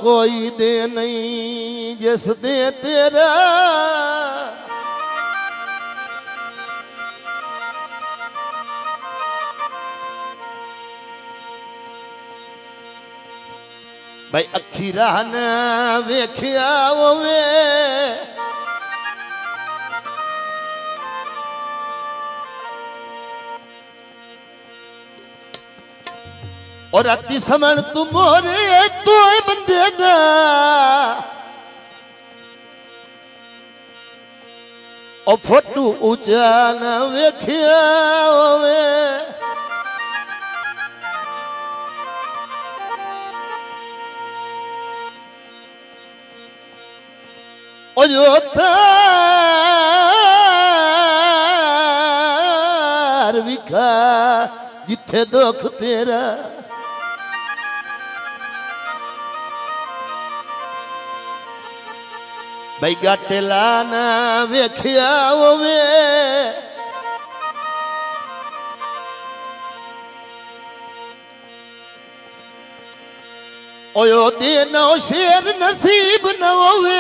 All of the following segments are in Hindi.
कोई दे नहीं जिस दे तेरा भाई अखी राह न वेख्या होवे और अति समण तू मोरे तो बंदे ना और फोटू ऊंचा न वेख्या होवे और जो थार विखा जिथे दुख तेरा भाई गाटे लाना वेख्या होवे ओयो देना शेर नसीब न होवे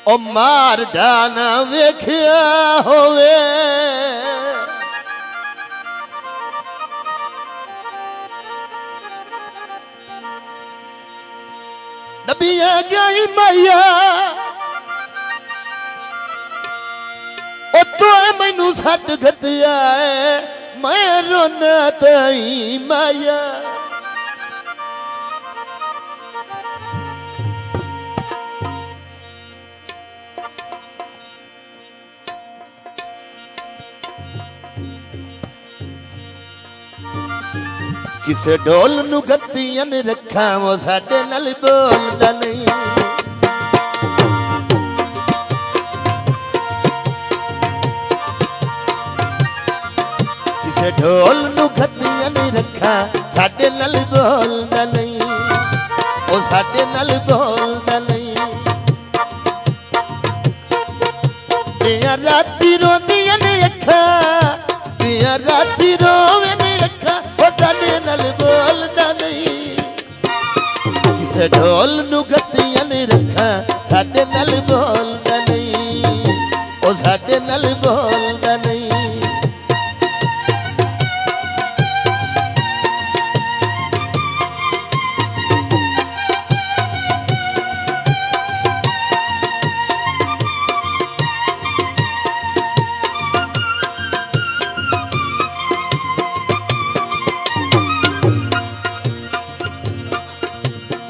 ओ मार डाना वेख्या होवे नबिया गई मैया ओ तो मैनू सट गतिया मैं रोना तई माया किसे ढोल नू गत्तियां ने रखा वो साडे नाल बोलदा नहीं किसे ढोल नू गत्तियां ने रखा साडे नाल बोलदा नहीं ओ साडे नाल बोलदा नहीं दियां राती रोंदियां ने अखा दियां राती रोवे ने अखा साडे नाल बोलदा नहीं किसे ढोल नू गत्तियां ने रखा साडे नाल बोलदा नहीं ओ साडे नाल बोलदा नहीं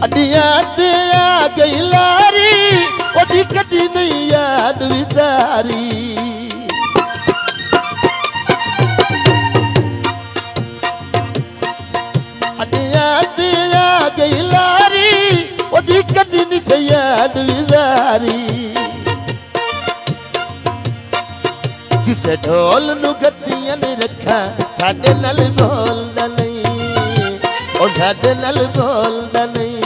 अडिया ते आ गई लारी ओदी कदी नहीं याद विसारी अडिया ते आ गई लारी ओदी कदी नहीं याद विसारी किसे ढोल नू गत्तियां ने रखा साडे नाल बोलदा नहीं ओ साडे नाल बोलदा नहीं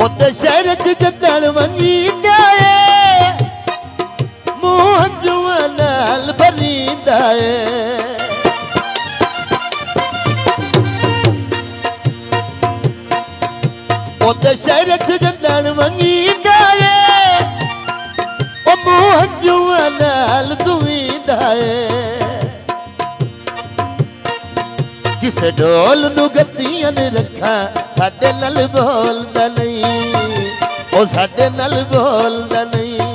ओते शहर च जदन वंजींदा है मुंह हंजुआं नाल भरींदा है ओते शहर च जदन वंजींदा है ओ मुंह हंजुआं नाल धुईंदा है किसे ढोल नू गत्तियां ने रखा साडे नाल बोलदा नहीं ओ साडे नाल बोलदा नहीं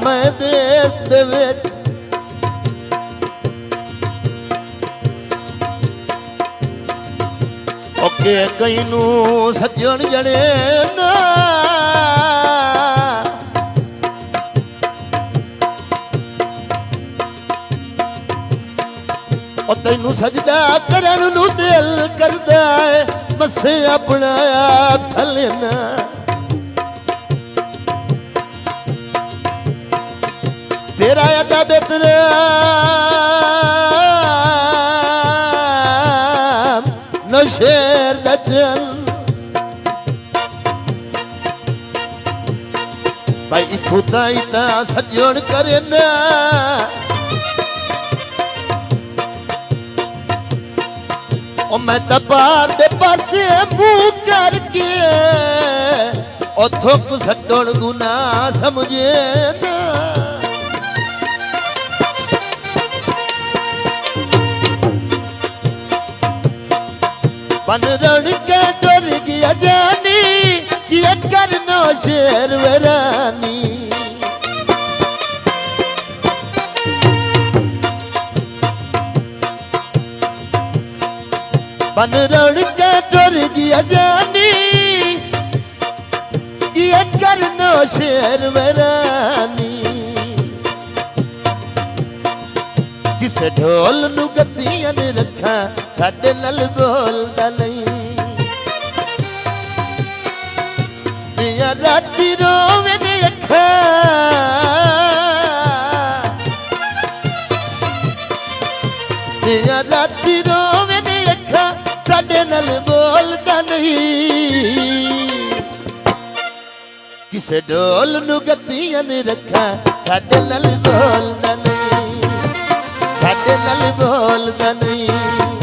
मैं देश दे विच ओके कई नू सज्जण जने ना ओ तैनू सजदा करन नू दिल करदा है मसे अपना आप थलेना तेरा अदा बेतरा शेर दचन भाई इथों ताई ता सजण करे ना ओ मैं तो पार दे पासे मुंह करके उथों को सटण गुना समझे ना बन रण के डर गया जानी ये करनो शेर वरानी बन रण के डर गया जानी ये करनो शेर वरानी किसे ढोल नू गद्दियां ने रखा साडे नाल बोलदा नहीं दिया राती रोवे ने अखा दिया राती रोवे ने अखा साडे नाल बोलदा नहीं किसे ढोल नू गद्दियां ने रखा साडे नाल बोलदा नहीं साडे नाल बोलदा नहीं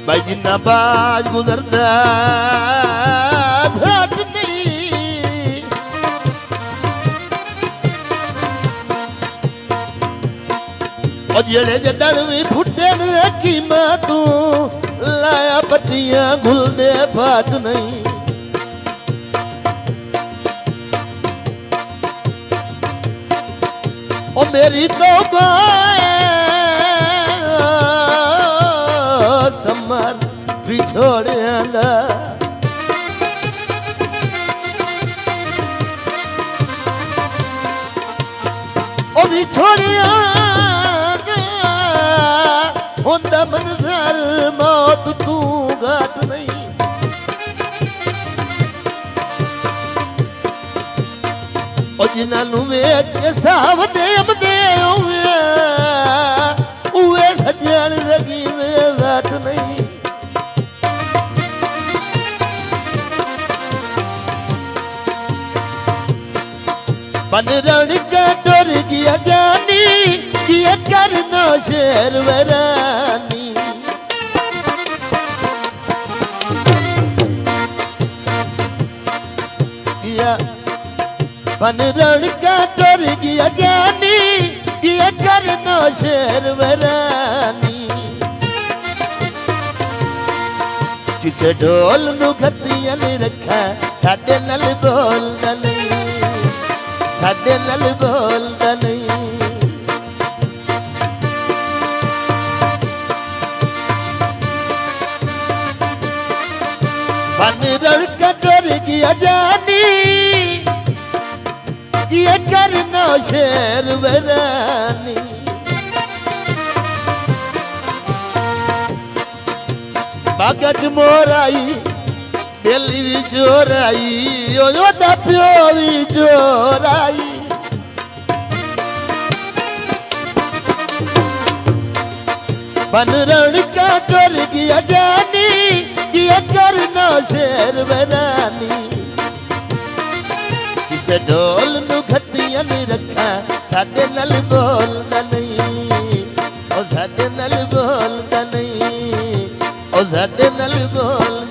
भाई जिन्ना बाज गुजरदा घाट नहीं और जेड़े जदड़ भी फुटे ने कीमा तू लाया पत्तियां घुलदे फाट नहीं ओ मेरी तौबा समर बिछोड़िया दा ओ बिछोड़िया दा होंदा मंजर मौत तू घाट नहीं ओ जिन्हां नू वेख के सावदे अमदे उवे सजण लगी घाट नहीं बन रण का डर गया जानी ये करनो शेर वरानी बन रण का डर गया जानी ये करनो शेर वरानी किसे ढोल नू गद्दियां ने रखा साडे नाल बोलदा नहीं साडे नाल बोलदा नहीं बन रण का डर गया जानी ये करनो शेर वरानी बागच मोर आई बेली भी चोर आई ओदा प्यो भी चोर आई बन रण का डर गया जानी ये करनो ਸ਼ੇਰ ਵੈਰਾਨੀ ਕਿਸੇ ਢੋਲ ਨੂੰ ਖੱਤੀਆਂ ਨਹੀਂ ਰੱਖਾ ਸਾਡੇ ਨਾਲ ਬੋਲਦਾ ਨਹੀਂ ਉਹ ਸਾਡੇ ਨਾਲ ਬੋਲਦਾ ਨਹੀਂ ਉਹ ਸਾਡੇ ਨਾਲ ਬੋਲ